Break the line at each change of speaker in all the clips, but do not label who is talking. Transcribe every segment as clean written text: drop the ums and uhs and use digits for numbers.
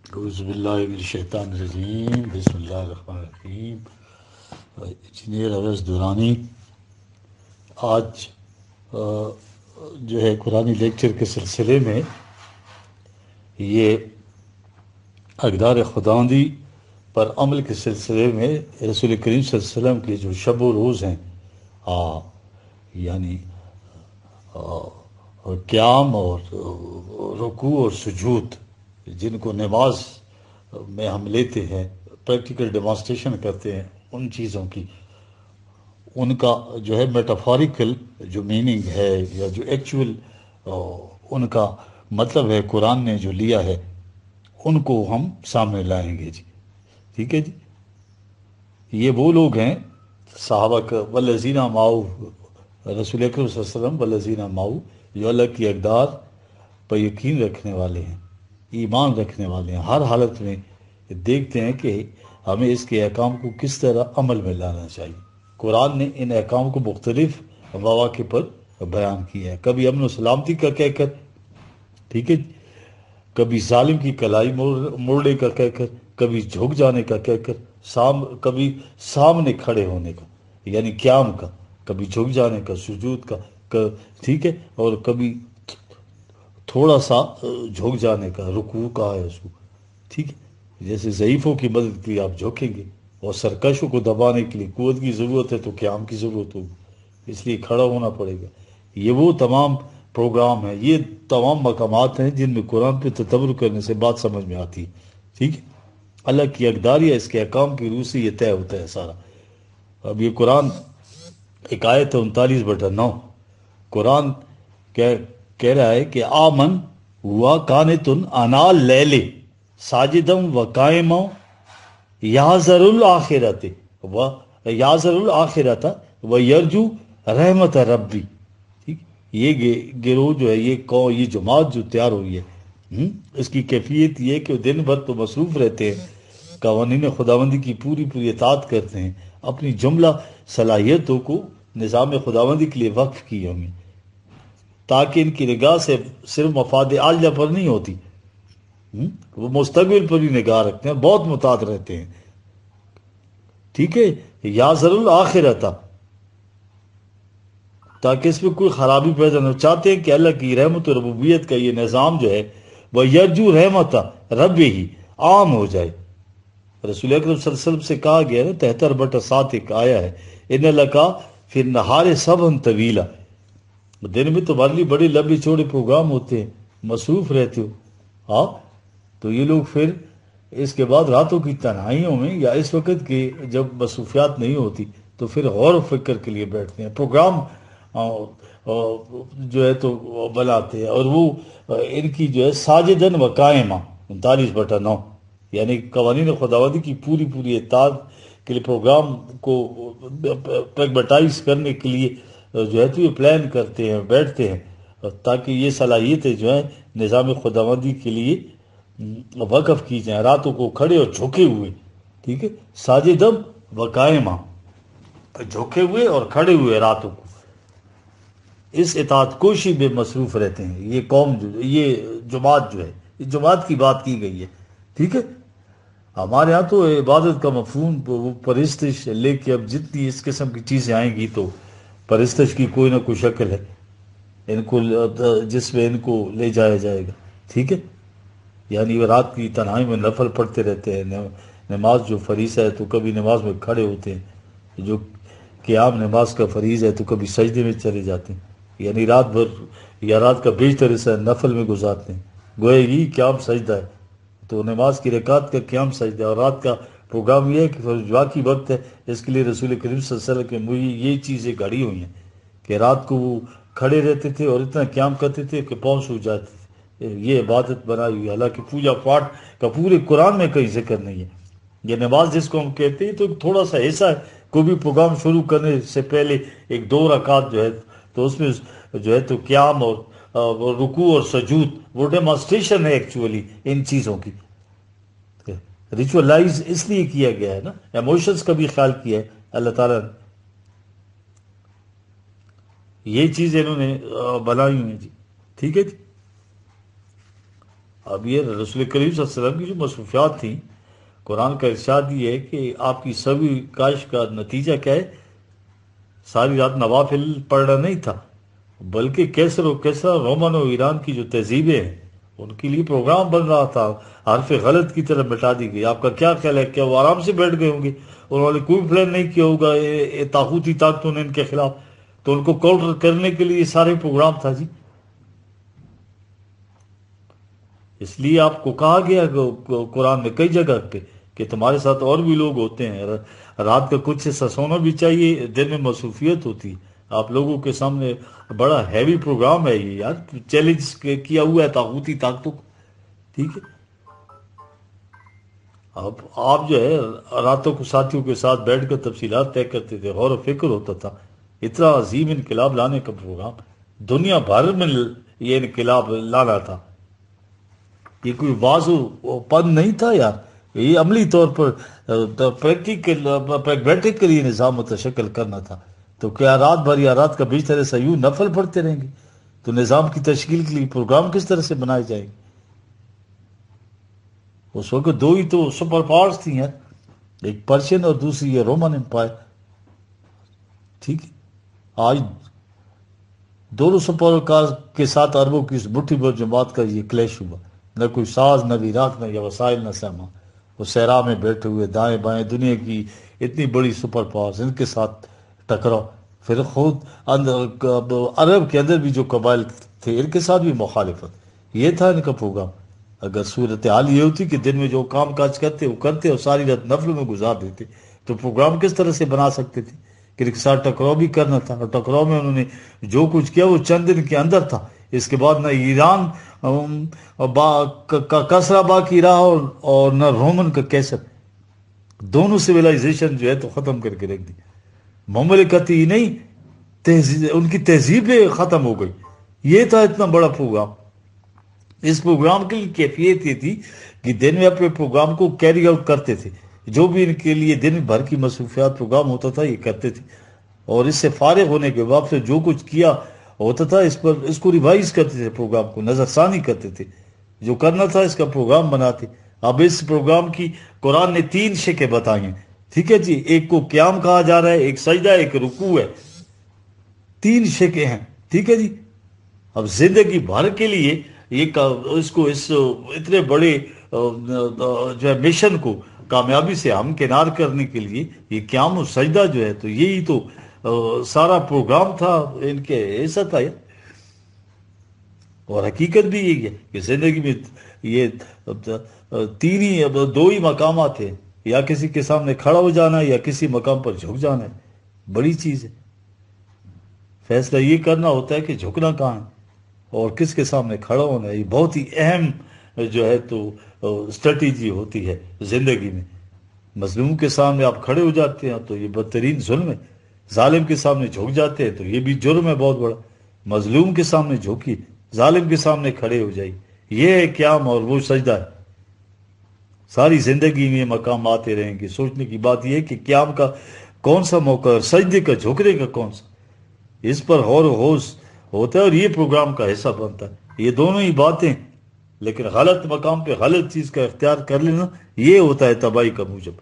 اعوذ باللہ من الشیطان الرجیم، بسم اللہ الرحمن الرحیم۔ انجینئر اویس درانی آج جو ہے قرآنی لیکچر کے سلسلے میں یہ اقدار خداوندی پر عمل کے سلسلے میں رسول کریم صلی اللہ علیہ وسلم کے جو شب و روز ہیں، یعنی قیام اور رکوع اور سجود، جن کو نماز میں ہم لیتے ہیں، پریکٹیکل ڈیمانسٹریشن کرتے ہیں ان چیزوں کی، ان کا جو ہے میٹافوریکل جو میننگ ہے یا جو ایکچول ان کا مطلب ہے قرآن نے جو لیا ہے، ان کو ہم سامنے لائیں گے جی۔ ٹھیک ہے جی۔ یہ وہ لوگ ہیں صحابہ کا والذین معہ، رسول اکرم صلی اللہ علیہ وسلم والذین معہ، جو اللہ کی اقدار پر یقین رکھنے والے ہیں، ایمان رکھنے والے ہیں، ہر حالت میں دیکھتے ہیں کہ ہمیں اس کے احکام کو کس طرح عمل میں لانا چاہیے۔ قرآن نے ان احکام کو مختلف مواقع پر بیان کیا ہے، کبھی امن و سلامتی کا کہہ کر، ٹھیک ہے، کبھی ظالم کی کلائی موڑنے کا کہہ کر، کبھی جھک جانے کا کہہ کر، کبھی سامنے کھڑے ہونے کا یعنی قیام کا، کبھی جھک جانے کا، سجود کا، ٹھیک ہے، اور کبھی تھوڑا سا جھک جانے کا، رکوع کا ہے اس کو، ٹھیک ہے۔ جیسے ضعیفوں کی مدد کے لیے آپ جھکیں گے، اور سرکشوں کو دبانے کے لیے قوت کی ضرورت ہے تو قیام کی ضرورت ہوگی، اس لیے کھڑا ہونا پڑے گا۔ یہ وہ تمام پروگرام ہیں، یہ تمام مقامات ہیں جن میں قرآن پہ تدبر کرنے سے بات سمجھ میں آتی ہے، ٹھیک ہے۔ اللہ کی اقدار یا اس کے احکام کی روح سے یہ طے ہوتا ہے سارا۔ اب یہ قرآن ایک آیت 39/9، قرآن کہہ رہا ہے کہ آمن ہوا کانتن آنا لیلے ساجدم و قائموں یحذر الآخرت و یحذر الآخرت و یرجو رحمت ربی، ٹھیک۔ یہ گروہ جو ہے، یہ جماعت جو تیار ہوئی ہے، اس کی کیفیت یہ ہے کہ وہ دن بھر تو مصروف رہتے ہیں، قوانین خداوندی کی پوری اطاعت کرتے ہیں، اپنی جملہ صلاحیتوں کو نظام خداوندی کے لیے وقف کی ہمیں، تاکہ ان کی نگاہ سے صرف مفاد عالیہ پر نہیں ہوتی، وہ مستقبل پر بھی نگاہ رکھتے ہیں، بہت متعد رہتے ہیں، ٹھیک ہے۔ یا ضرور آخرت، تاکہ اس میں کوئی خرابی پیدا نہ ہو، چاہتے ہیں کہ اللہ کی رحمت و ربوبیت کا یہ نظام جو ہے وہ یرجو رحمت رب ہی عام ہو جائے۔ رسول اکرم صلی اللہ علیہ وسلم سے کہا گیا ہے نا، 73/7 ایک آیا ہے، ان لکا فی النہار سبحا طویلا، دن میں تمہارے لیے بڑے لمبے چوڑے پروگرام ہوتے ہیں، مصروف رہتے ہو، تو یہ لوگ پھر اس کے بعد راتوں کی تنہائیوں میں یا اس وقت کے جب مصروفیات نہیں ہوتی تو پھر غور و فکر کے لیے بیٹھتے ہیں، پروگرام جو ہے تو بناتے ہیں، اور وہ ان کی جو ہے ساجدن و قائمہ 39/9، یعنی قوانین خداوندی کی پوری اطاعت کے لیے پروگرام کو پریگمیٹائز کرنے کے لیے جو ہے تو یہ پلان کرتے ہیں، بیٹھتے ہیں، تاکہ یہ صلاحیتیں جو ہیں نظام خداوندی کے لیے وقف کی جائیں، راتوں کو کھڑے اور جھکے ہوئے، ٹھیک ہے، ساجدم و قائمہ، جھکے ہوئے اور کھڑے ہوئے راتوں کو اس اطاعت کوشی میں مصروف رہتے ہیں۔ یہ قوم یہ جماعت جو ہے، اس جماعت کی بات کی گئی ہے، ٹھیک ہے۔ ہمارے ہاں تو عبادت کا مفہوم وہ پرستش، لے کے اب جتنی اس قسم کی چیزیں آئیں گی تو پرستش کی کوئی نہ کوئی شکل ہے ان کو، جس میں ان کو لے جایا جائے گا، ٹھیک ہے۔ یعنی وہ رات کی تنہائی میں نفل پڑھتے رہتے ہیں، نماز جو فریضہ ہے تو کبھی نماز میں کھڑے ہوتے ہیں، جو قیام نماز کا فریض ہے تو کبھی سجدے میں چلے جاتے ہیں، یعنی رات بھر یا رات کا بیشتر حصہ نفل میں گزارتے ہیں، گویا یہ قیام سجدہ ہے، تو نماز کی رکعت کا قیام سجدہ ہے، اور رات کا پروگرام یہ ہے کہ باقی وقت ہے، اس کے لیے رسول کریم صلی اللہ علیہ وسلم کے مجھے یہ چیزیں گھڑی ہوئی ہیں کہ رات کو وہ کھڑے رہتے تھے اور اتنا قیام کرتے تھے کہ پاؤں سو جاتے تھے۔ یہ عبادت بنائی ہوئی ہے، حالانکہ پوجا پاٹ کا پورے قرآن میں کہیں ذکر نہیں ہے۔ یہ نماز جس کو ہم کہتے ہیں تو تھوڑا سا ایسا ہے، کوئی بھی پروگرام شروع کرنے سے پہلے 1-2 رکعت جو ہے تو اس میں جو ہے تو قیام اور رکوع اور سجود وہ ڈیمانسٹریشن ہے ایکچولی ان چیزوں کی، ریچولائز اس لیے کیا گیا ہے نا، ایموشنز کا بھی خیال کیا ہے اللہ تعالیٰ نے، یہ چیزیں انہوں نے بنائی ہوئی ہیں جی، ٹھیک ہے جی۔ اب یہ رسول کریم صلی اللہ علیہ وسلم کی جو مصروفیات تھیں، قرآن کا ارشاد یہ ہے کہ آپ کی سبھی کاش کا نتیجہ کیا ہے؟ ساری رات نوافل پڑھنا نہیں تھا، بلکہ کیسر و کیسرا، رومن و ایران کی جو تہذیبیں ہیں ان کے لیے پروگرام بن رہا تھا، حرف غلط کی طرف مٹا دی گئی۔ آپ کا کیا خیال ہے؟ کیا وہ آرام سے بیٹھ گئے ہوں گے؟ انہوں نے کوئی پلان نہیں کیا ہوگا طاغوتی طاقتوں نے ان کے خلاف، تو ان کو کاؤنٹر کرنے کے لیے یہ سارے پروگرام تھا جی۔ اس لیے آپ کو کہا گیا قرآن میں کئی جگہ پہ کہ تمہارے ساتھ اور بھی لوگ ہوتے ہیں، رات کا کچھ حصہ سونا بھی چاہیے، دن میں مصروفیت ہوتی ہے۔ آپ لوگوں کے سامنے بڑا ہیوی پروگرام ہے یہ یار، چیلنج کیا ہوا ہے طاغوتی طاقتوں کو، ٹھیک ہے؟ اب آپ جو ہے راتوں کو ساتھیوں کے ساتھ بیٹھ کر تفصیلات طے کرتے تھے، غور و فکر ہوتا تھا۔ اتنا عظیم انقلاب لانے کا پروگرام دنیا بھر میں یہ انقلاب لانا تھا، یہ کوئی واضح پن نہیں تھا یار، یہ عملی طور پر پریگمیٹکلی نظام متشکل کرنا تھا۔ تو کیا رات بھر یا رات کا بیچ طرح سے یوں نفل پڑھتے رہیں گے؟ تو نظام کی تشکیل کے لیے پروگرام کس طرح سے بنائے جائیں گے؟ اس وقت دو ہی تو سپر پاورز تھیں یار، ایک پرشین اور دوسری یہ رومن امپائر، ٹھیک ہے؟ آج دونوں سپر پاورز کے ساتھ عربوں کی اس مٹھی بھر جماعت کا یہ کلیش ہوا، نہ کوئی ساز، نہ عراق، نہ یا وسائل، نہ سامان۔ وہ صحرا میں بیٹھے ہوئے دائیں بائیں دنیا کی اتنی بڑی سپر پاورز، ان کے ساتھ ٹکراؤ، پھر خود عرب کے اندر بھی جو قبائل تھے ان کے ساتھ بھی مخالفت۔ یہ تھا ان کا پروگرام۔ اگر صورتحال یہ ہوتی کہ دن میں جو کام کاج کرتے وہ کرتے اور ساری رات نفل میں گزار دیتے، تو پروگرام کس طرح سے بنا سکتے تھے؟ کہ ان کے ساتھ ٹکراؤ بھی کرنا تھا، اور ٹکراؤ میں انہوں نے جو کچھ کیا وہ چند دن کے اندر تھا۔ اس کے بعد نہ ایران کا کسرا باقی رہا اور نہ رومن کا کیسر، دونوں سویلائزیشن جو ہے تو ختم کر کے رکھ دی۔ مملکت ہی نہیں، ان کی تہذیبیں ختم ہو گئی۔ یہ تھا اتنا بڑا پروگرام۔ اس پروگرام کی کیفیت یہ تھی کہ دن میں اپنے پروگرام کو کیری آؤٹ کرتے تھے، جو بھی ان کے لیے دن بھر کی مصروفیات پروگرام ہوتا تھا یہ کرتے تھے، اور اس سے فارغ ہونے کے بعد سے جو کچھ کیا ہوتا تھا اس کو ریوائز کرتے تھے، پروگرام کو نظر ثانی کرتے تھے، جو کرنا تھا اس کا پروگرام بناتے۔ اب اس پروگرام کی قرآن نے 3 شکیں بتائی ہیں، ٹھیک ہے جی؟ ایک کو قیام کہا جا رہا ہے، ایک سجدہ ہے، ایک رکوع ہے، 3 شکیں ہیں، ٹھیک ہے جی؟ اب زندگی بھر کے لیے اس اتنے بڑے جو ہے مشن کو کامیابی سے ہمکنار کرنے کے لیے یہ قیام و سجدہ جو ہے تو یہی تو سارا پروگرام تھا ان کے ایسا تھا۔ اور حقیقت بھی یہی ہے کہ زندگی میں یہ 2 ہی مقامات ہیں، یا کسی کے سامنے کھڑا ہو جانا ہے یا کسی مقام پر جھک جانا ہے، بڑی چیز ہے۔ فیصلہ یہ کرنا ہوتا ہے کہ جھکنا کہاں ہے اور کس کے سامنے کھڑا ہونا ہے۔ یہ بہت ہی اہم جو ہے تو اسٹریٹجی ہوتی ہے زندگی میں۔ مظلوم کے سامنے آپ کھڑے ہو جاتے ہیں تو یہ بدترین ظلم ہے، ظالم کے سامنے جھک جاتے ہیں تو یہ بھی جرم ہے بہت بڑا۔ مظلوم کے سامنے جھوکی، ظالم کے سامنے کھڑے ہو جائے، یہ ہے قیام اور وہ سجدہ ہے۔ ساری زندگی میں مقام آتے رہیں گے۔ سوچنے کی بات یہ ہے کہ قیام کا کون سا موقع اور سجدے کا جھکنے کا کون سا، اس پر غور و خوض ہوتا ہے اور یہ پروگرام کا حصہ بنتا ہے۔ یہ دونوں ہی باتیں، لیکن غلط مقام پہ غلط چیز کا اختیار کر لینا یہ ہوتا ہے تباہی کا موجب۔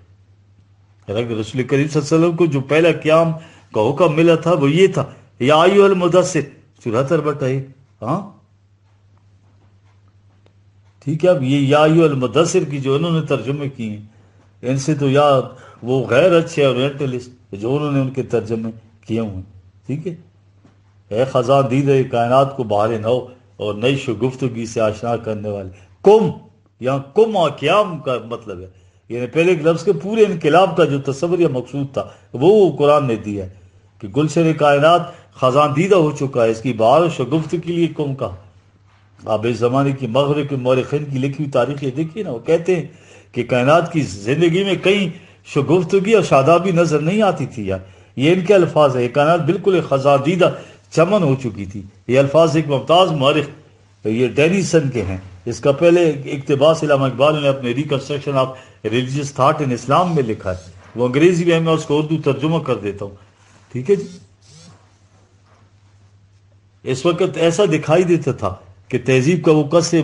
اگر رسول کریم صلی اللہ علیہ وسلم کو جو پہلا قیام کا حکم ملا تھا وہ یہ تھا، یا ایھا المدثر، سورۃ البقرہ، ہاں ٹھیک ہے۔ اب یہ یا ایھا المدثر کی جو انہوں نے ترجمے کی ہیں، ان سے تو یا وہ غیر اچھے اورینٹلسٹ جو انہوں نے ان کے ترجمے کیے ہوئے ہیں، ٹھیک ہے۔ اے خزاں دیدہ کائنات کو بہار نو اور نئی شگفتگی سے آشنا کرنے والے، کم، یہاں کم قیام کا مطلب ہے، یعنی پہلے ایک لفظ کے پورے انقلاب کا جو تصور یا مقصود تھا وہ قرآن نے دیا ہے کہ گلشن کائنات خزاں دیدہ ہو چکا ہے، اس کی بہار و شگفت کے لیے کم کا۔ آپ اس زمانے کی مغرب کے مورخین کی لکھی ہوئی تاریخیں دیکھیے نا، وہ کہتے ہیں کہ کائنات کی زندگی میں کئی شگفتگی اور شادابی نظر نہیں آتی تھی یار۔ یہ ان کے الفاظ ہیں، یہ کائنات بالکل ایک خزاں دیدہ چمن ہو چکی تھی۔ یہ الفاظ ایک ممتاز مورخ یہ ڈینیسن کے ہیں، اس کا پہلے اقتباس علامہ اقبال نے اپنے reconstruction of religious thought in Islam میں لکھا ہے، وہ انگریزی میں اس کو اردو ترجمہ کر دیتا ہوں، ٹھیک ہے جی۔ اس وقت ایسا دکھائی دیتا تھا کہ تہذیب کا وہ قصر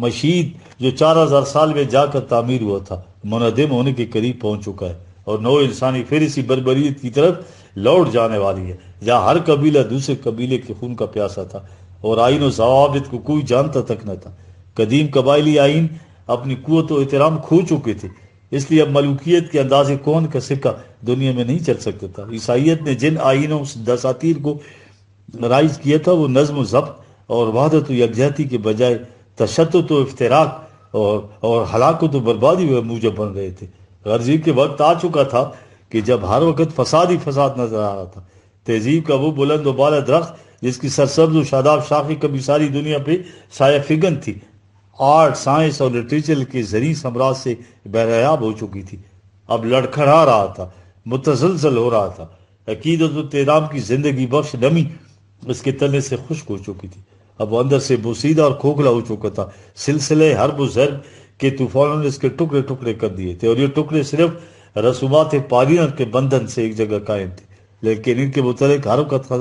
مشید جو 4000 سال میں جا کر تعمیر ہوا تھا منہدم ہونے کے قریب پہنچ چکا ہے، اور نو انسانی پھر اسی بربریت کی طرف لوٹ جانے والی ہے، جہاں ہر قبیلہ دوسرے قبیلے کے خون کا پیاسا تھا اور آئین و ضوابط کو کوئی جانتا تک نہ تھا۔ قدیم قبائلی آئین اپنی قوت و احترام کھو چکے تھے، اس لیے اب ملوکیت کے انداز کون کا سکہ دنیا میں نہیں چل سکتا تھا۔ عیسائیت نے جن آئینوں دساتیر کو رائج کیا تھا وہ نظم و ضبط اور وحدت و یکجہتی کے بجائے تشدد و افتراق اور ہلاکت و بربادی ہوئے موجب بن رہے تھے۔ غرضی کے وقت آ چکا تھا کہ جب ہر وقت فساد ہی فساد نظر آ رہا تھا۔ تہذیب کا وہ بلند و بالا درخت جس کی سرسبز و شاداب شاخیں کبھی ساری دنیا پہ سایہ فگن تھی، آرٹ، سائنس اور لٹریچر کے زرعی سمراج سے بہریاب ہو چکی تھی، اب لڑکھڑا رہا تھا، متزلزل ہو رہا تھا۔ عقیدت و احترام کی زندگی بخش نمی اس کے تلے سے خشک ہو چکی تھی، اب وہ اندر سے بوسیدہ اور کھوکھلا ہو چکا تھا۔ سلسلے حرب و ضرب کے طوفانوں نے اس کے ٹکڑے ٹکڑے کر دیے تھے، اور یہ ٹکڑے صرف رسومات پارینہ کے بندھن سے ایک جگہ قائم تھے، لیکن ان کے متعلق ہر وقت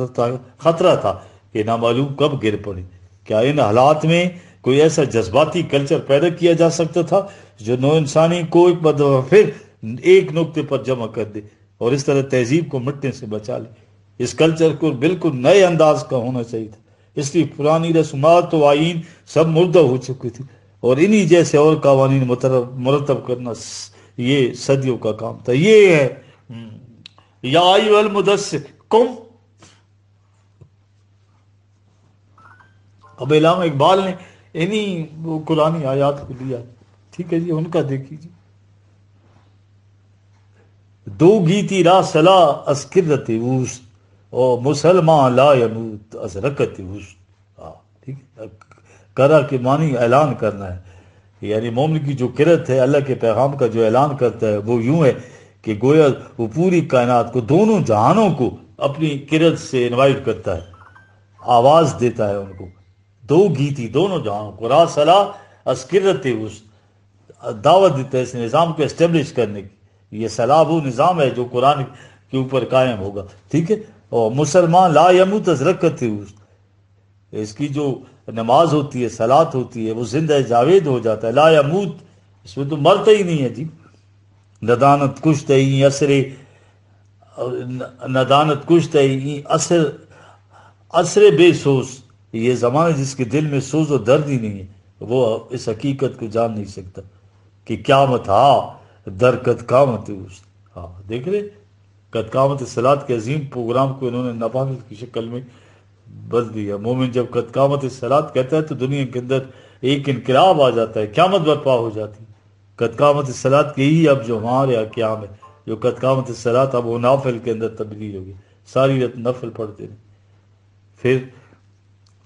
خطرہ تھا کہ نامعلوم کب گر پڑے۔ کیا ان حالات میں کوئی ایسا جذباتی کلچر پیدا کیا جا سکتا تھا جو نو انسانی کو ایک مرتبہ پھر ایک نقطے پر جمع کر دے اور اس طرح تہذیب کو مٹنے سے بچا لے؟ اس کلچر کو بالکل نئے انداز کا ہونا چاہیے تھا، اس لیے پرانی رسومات و آئین سب مردہ ہو چکی تھی، اور انہی جیسے اور قوانین مرتب کرنا یہ صدیوں کا کام تھا۔ یہ ہے یا ایھا المدثر قم۔ اب علامہ اقبال نے انہی قرآنی آیات کو لیا، ٹھیک ہے جی، ان کا دیکھ لیجیے۔ دو گیتی را سلا از کرت اوست اور مسلمان لا یموت از رکت اوست۔ ٹھیک ہے، کرا کے معنی اعلان کرنا ہے، یعنی مومن کی جو کرت ہے، اللہ کے پیغام کا جو اعلان کرتا ہے وہ یوں ہے کہ گویا وہ پوری کائنات کو، دونوں جہانوں کو اپنی کرت سے انوائٹ کرتا ہے، آواز دیتا ہے ان کو، دو گیتی، دونوں جہانوں کو، را سلا از کرت اوست، دعوت دیتا ہے اس نظام کو اسٹیبلش کرنے کی۔ یہ صلاح وہ نظام ہے جو قرآن کے اوپر قائم ہوگا، ٹھیک ہے۔ اور مسلمان لا یموت از رکت اوست، اس کی جو نماز ہوتی ہے، صلات ہوتی ہے، وہ زندہ جاوید ہو جاتا ہے۔ لا یموت، اس میں تو مرتا ہی نہیں ہے جی۔ ندانت کشت ہے اثر، ندانت کشت ہے اثر بے سوز، یہ زمانہ جس کے دل میں سوز و درد ہی نہیں ہے، وہ اس حقیقت کو جان نہیں سکتا کہ قیامت در قد قامت اوست۔ ہاں دیکھ رہے، قد قامت الصلاۃ کے عظیم پروگرام کو انہوں نے نبوت کی شکل میں بدل دیا۔ مومن جب قد قامت الصلاۃ کہتا ہے تو دنیا کے اندر ایک انقلاب آ جاتا ہے، قیامت برپا ہو جاتی ہے۔ قد قامت الصلاۃ کے ہی اب جو ہمارے یہاں قیام ہے، جو قد قامت الصلاۃ، اب وہ نافل کے اندر تبدیل ہوگی، ساری رات نفل پڑھتے رہے۔ پھر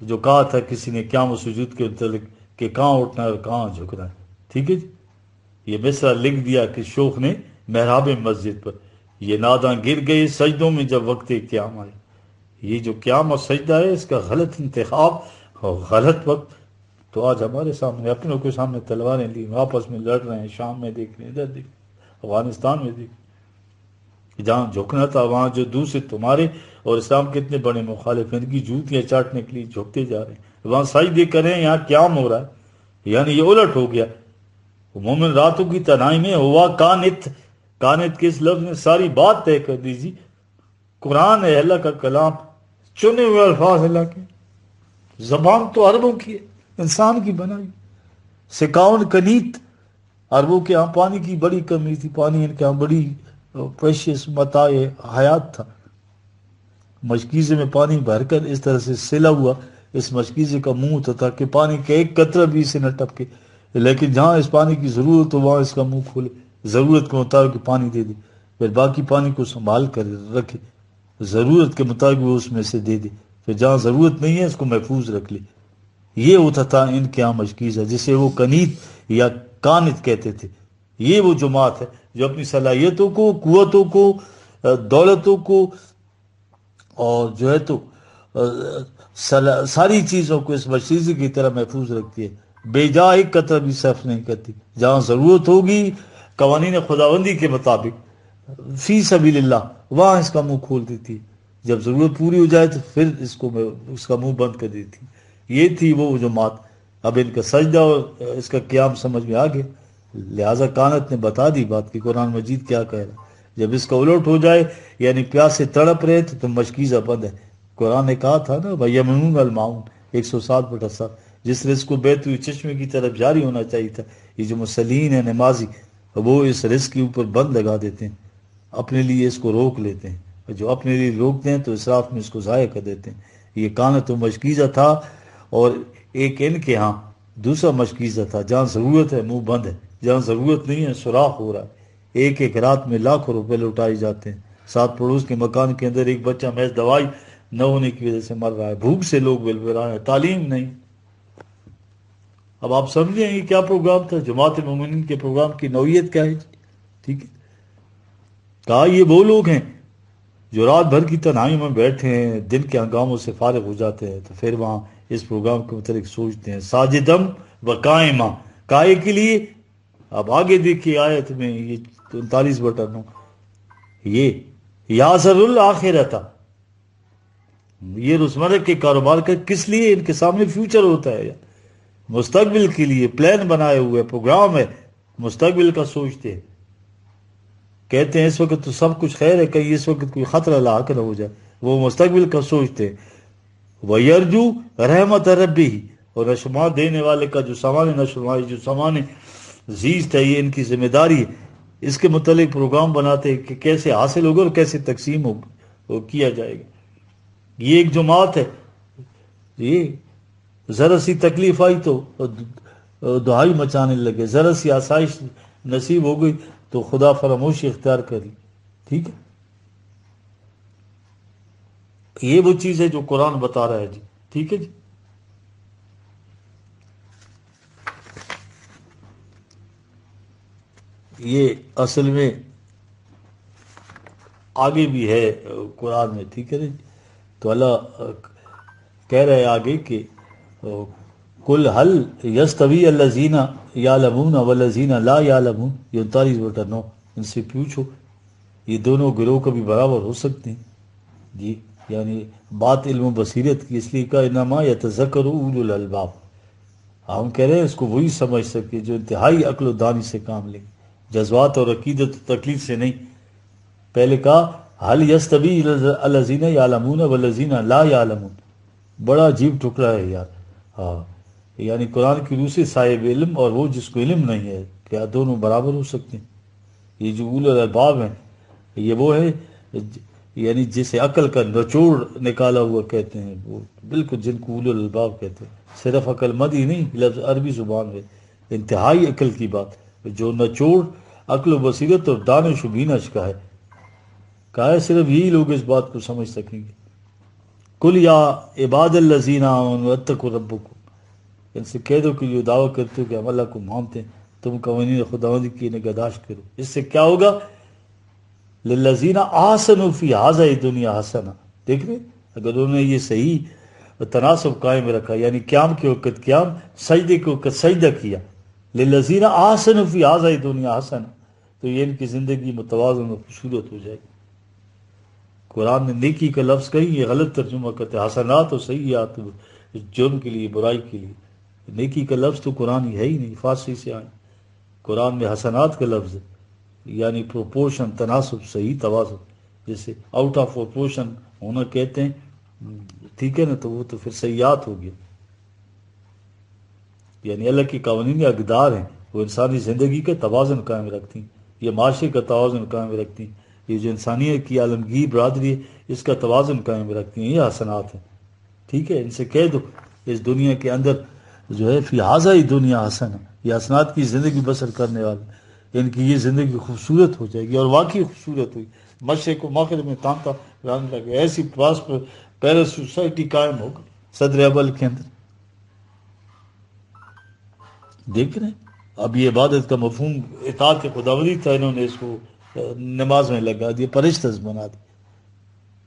جو کہا تھا کسی نے قیام و سجود کے متعلق کہ کہاں اٹھنا ہے اور کہاں جھکنا ہے، ٹھیک ہے جی، یہ مصرع لکھ دیا کہ شوخ نے محراب مسجد پر، یہ ناداں گر گئے سجدوں میں جب وقت قیام آئے۔ یہ جو قیام اور سجدہ ہے، اس کا غلط انتخاب اور غلط وقت تو آج ہمارے سامنے، اپنوں کے سامنے تلواریں لی آپس میں لڑ رہے ہیں، شام میں دیکھ رہے ہیں، ادھر دیکھ رہے ہیں، افغانستان میں دیکھ رہے ہیں۔ جہاں جھکنا تھا وہاں جو دوسرے تمہارے اور اسلام کے اتنے بڑے مخالف ہیں، ان کی جوتیاں چاٹنے کے لیے جھکتے جا رہے ہیں، وہاں سجدے کر رہے ہیں، یہاں قیام ہو رہا ہے، یعنی یہ الٹ ہو گیا۔ مومن راتوں کی تنہائی میں ہوا کانت، کانت کے اس لفظ نے ساری بات طے کر دیجیے۔ قرآن ہے اللہ کا کلام، چنے ہوئے الفاظ اللہ کے، زبان تو عربوں کی ہے، انسان کی بنائی، سکاون کنیت، عربوں کے ہاں پانی کی بڑی کمی تھی، پانی ان کے ہاں بڑی پریشیس متاع حیات تھا۔ مشکیزے میں پانی بھر کر اس طرح سے سلا ہوا اس مشکیزے کا منہ ہوتا تھا کہ پانی کا ایک قطرہ بھی اسے نہ ٹپکے، لیکن جہاں اس پانی کی ضرورت ہو وہاں اس کا منہ کھولے، ضرورت کے مطابق پانی دے دے، پھر باقی پانی کو سنبھال کر رکھے، ضرورت کے مطابق وہ اس میں سے دے دے، پھر جہاں ضرورت نہیں ہے اس کو محفوظ رکھ لے۔ یہ ہوتا تھا ان کے یہاں مشکیزہ، جسے وہ کنیت یا کانت کہتے تھے۔ یہ وہ جماعت ہے جو اپنی صلاحیتوں کو، قوتوں کو، دولتوں کو اور جو ہے تو ساری چیزوں کو اس مشکیزے کی طرح محفوظ رکھتی ہے، بے جا ایک قطرہ بھی صرف نہیں کرتی۔ جہاں ضرورت ہوگی قوانین خداوندی کے مطابق فی سبیل اللہ، وہاں اس کا منہ کھول دیتی ہے، جب ضرورت پوری ہو جائے تو پھر اس کا منہ بند کر دیتی ہے۔ یہ تھی وہ جماعت۔ اب ان کا سجدہ اور اس کا قیام سمجھ میں آ گیا، لہٰذا کانت نے بتا دی بات کہ قرآن مجید کیا کہہ رہا ہے۔ جب اس کا الٹ ہو جائے یعنی پیاس سے تڑپ رہے تو تم مشکیزہ بند ہے۔ قرآن نے کہا تھا نا وَيَمْنُونَ الْمَاعُونَ 107/7، جس رزق کو بہتے ہوئے چشمے کی طرف جاری ہونا چاہیے تھا، یہ جو مسلین ہیں نمازی وہ اس رزق کے اوپر بند لگا دیتے ہیں، اپنے لیے اس کو روک لیتے ہیں، اور جو اپنے لیے روکتے ہیں تو اسراف میں اس کو ضائع کر دیتے ہیں۔ یہ کانت و مشکیزہ تھا، اور ایک ان کے ہاں دوسرا مشکیزہ تھا، جہاں ضرورت ہے منہ بند ہے، جہاں ضرورت نہیں ہے سوراخ ہو رہا ہے۔ ایک ایک رات میں لاکھوں روپے لوٹائے جاتے ہیں، ساتھ پڑوس کے مکان کے اندر ایک بچہ محض دوائی نہ ہونے کی وجہ سے مر رہا ہے، بھوک سے لوگ بلبلا ہیں، تعلیم نہیں۔ اب آپ سمجھیں یہ کیا پروگرام تھا، جماعت مومنین کے پروگرام کی نوعیت کیا ہے جی؟ ٹھیک ہے، کہا یہ وہ لوگ ہیں جو رات بھر کی تنہائی میں بیٹھے ہیں، دن کے ہنگاموں سے فارغ ہو جاتے ہیں تو پھر وہاں اس پروگرام کے متعلق سوچتے ہیں۔ ساجدم و قائمہ، کائے کے لیے۔ اب آگے دیکھیے آیت میں یہ 39/9، یہ یاسر الآخرتا، یہ روزمرہ کے کاروبار کا کس لیے؟ ان کے سامنے فیوچر ہوتا ہے، مستقبل کے لیے پلان بنائے ہوئے پروگرام ہے، مستقبل کا سوچتے ہیں۔ کہتے ہیں اس وقت تو سب کچھ خیر ہے، کہیں اس وقت کوئی خطرہ لاحق نہ ہو جائے، وہ مستقبل کا سوچتے ہیں۔ وَيَرْجُو رحمت ربی، اور نشمار دینے والے کا جو سامان نشمار، جو سامان زیست ہے، یہ ان کی ذمہ داری ہے، اس کے متعلق پروگرام بناتے ہیں کہ کیسے حاصل ہوگا اور کیسے تقسیم ہوگا وہ کیا جائے گا۔ یہ ایک جماعت ہے، یہ ذرا سی تکلیف آئی تو دہائی مچانے لگے، ذرا سی آسائش نصیب ہو گئی تو خدا فراموشی اختیار کری۔ ٹھیک ہے، یہ وہ چیز ہے جو قرآن بتا رہا ہے جی۔ ٹھیک ہے جی، یہ اصل میں آگے بھی ہے قرآن میں۔ ٹھیک ہے جی، تو اللہ کہہ رہے آگے کہ کل حل یستوی الذین یعلمون والذین لا یعلمون، یہ 39/9، ان سے پوچھو یہ دونوں گروہ کبھی برابر ہو سکتے ہیں جی؟ یعنی بات علم و بصیرت کی، اس لیے کہا انما یتذکر اولو الالباب، ہم کہہ رہے ہیں اس کو وہی سمجھ سکے جو انتہائی عقل و دانی سے کام لے، جذبات اور عقیدت و تقلید سے نہیں۔ پہلے کہا حل یستوی الذین یعلمون والذین لا یعلمون، بڑا عجیب ٹکڑا ہے یار۔ ہاں، یعنی قرآن کی روح سے صاحب علم اور وہ جس کو علم نہیں ہے، کیا دونوں برابر ہو سکتے ہیں؟ یہ جو اولو الالباب ہیں یہ وہ ہے یعنی جسے عقل کا نچوڑ نکالا ہوا کہتے ہیں، وہ بالکل جن کو اولو الالباب کہتے ہیں۔ صرف عقل مند ہی نہیں، لفظ عربی زبان میں انتہائی عقل کی بات، جو نچوڑ عقل و بصیرت اور دانش و بینش کا ہے، کہا ہے صرف یہی لوگ اس بات کو سمجھ سکیں گے۔ کل یا عباد الذین آمنوا اتقوا ربکم، ان سے کہہ دو کہ جو دعویٰ کرتے ہو کہ ہم اللہ کو مانتے ہیں، تم قوانین خداوندی کی نگہداشت کرو، اس سے کیا ہوگا؟ للذین احسنوا فی ہذہ دنیا حسنہ، دیکھ رہے اگر انہوں نے یہ صحیح تناسب قائم رکھا، یعنی قیام کے وقت قیام، سجدے کے وقت سجدہ کیا، للذین احسنوا فی ہذہ دنیا حسنہ، تو یہ ان کی زندگی متوازن اور خوبصورت ہو جائے گی۔ قرآن نے نیکی کا لفظ کہیں یہ غلط ترجمہ کرتے ہیں، حسنات اور سیئات، جرم کے لیے، برائی کے لیے۔ نیکی کا لفظ تو قرآن ہے ہی نہیں، فارسی سے آئے۔ قرآن میں حسنات کا لفظ ہے، یعنی پروپورشن، تناسب، صحیح توازن، جیسے آؤٹ آف پروپورشن ہونا کہتے ہیں، ٹھیک ہے نا، تو وہ تو پھر سیئات ہو گیا۔ یعنی اللہ کی قوانین اقدار ہیں، وہ انسانی زندگی کا توازن قائم رکھتی ہیں، یہ معاشرے کا توازن قائم رکھتی ہیں، یہ جو انسانیت کی عالمگیر برادری ہے اس کا توازن قائم رکھتی ہیں، یہ حسنات ہیں۔ ٹھیک ہے، ان سے کہہ دو اس دنیا کے اندر جو ہے فی ہذہ دنیا حسن، یہ حسنات کی زندگی بسر کرنے والے، ان کی یہ زندگی خوبصورت ہو جائے گی، اور واقعی خوبصورت ہوئی، مشرق و مغرب میں تانتا رہنے لگے، ایسی پیرس سوسائٹی قائم ہوگی صدر اول کے اندر۔ دیکھ رہے ہیں اب یہ عبادت کا مفہوم اطاعت خداوندی تھا، انہوں نے اس کو نماز میں لگا دیا، پرستش بنا دی۔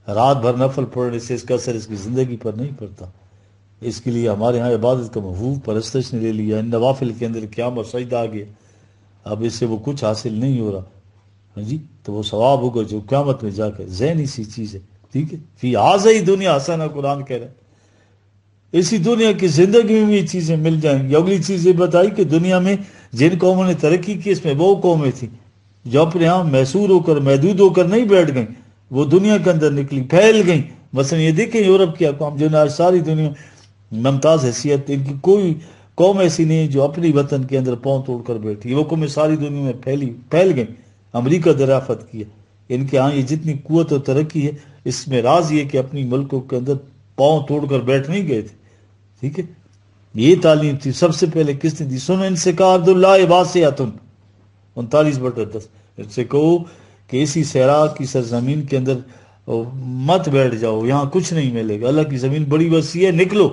رات بھر نفل پڑھنے سے اس کا اثر اس کی زندگی پر نہیں پڑتا، اس کے لیے ہمارے ہاں عبادت کا مفہوم پرستش نے لے لیا، ان نوافل کے اندر قیام اور سجدہ آ گیا، اب اس سے وہ کچھ حاصل نہیں ہو رہا، ہاں جی، تو وہ ثواب ہوگا جو قیامت میں جا کر ذہنی سی چیز ہے۔ ٹھیک ہے، فی ہذہ دنیا حسنہ، قرآن کہہ رہا ہے اسی دنیا کی زندگی میں یہ چیزیں مل جائیں گی. اگلی چیز یہ بتائی کہ دنیا میں جن قوموں نے ترقی کی اس میں وہ قومیں تھیں جو اپنے یہاں محصور ہو کر محدود ہو کر نہیں بیٹھ گئیں, وہ دنیا کے اندر نکلی, پھیل گئیں. مثلا یہ دیکھیں یورپ کی اقوام جو آج ساری دنیا ممتاز حیثیت, ان کی کوئی قوم ایسی نہیں جو اپنی وطن کے اندر پاؤں توڑ کر بیٹھی. وہ قومیں ساری دنیا میں پھیل گئیں. امریکہ دریافت کیا ان کے ہاں یہ جتنی قوت اور ترقی ہے اس میں راز یہ کہ اپنی ملکوں کے اندر پاؤں توڑ کر بیٹھ نہیں گئے تھے. ٹھیک ہے, یہ تعلیم تھی سب سے پہلے کس نے دی؟ سنو ان سے کہا عبداللہ واسعۃ 39/10. ان سے کہو کہ اسی صحرا کی سرزمین کے اندر مت بیٹھ جاؤ, یہاں کچھ نہیں ملے گا. اللہ کی زمین بڑی وسیع ہے, نکلو.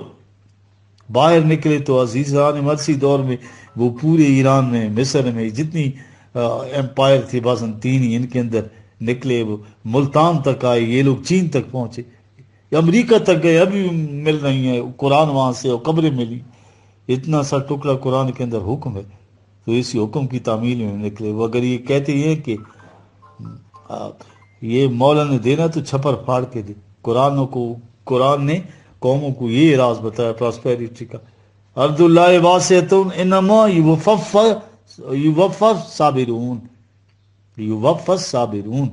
باہر نکلے تو عزیزان مرسی دور میں وہ پورے ایران میں, مصر میں جتنی امپائر تھی بازنطینی, ان کے اندر نکلے. وہ ملتان تک آئے, یہ لوگ چین تک پہنچے, امریکہ تک گئے, ابھی مل رہی ہیں قرآن وہاں سے, اور قبریں ملی. اتنا سا ٹکڑا قرآن کے اندر حکم ہے, تو اسی حکم کی تعمیل میں نکلے. وہ اگر یہ کہتے ہیں کہ یہ مولا نے دینا تو چھپر پھاڑ کے دے. قرآن نے قوموں کو یہ راز بتایا پراسپیرٹی کا. عبداللہ واسعۃ انما یوفی صابرون, یوفی صابرون.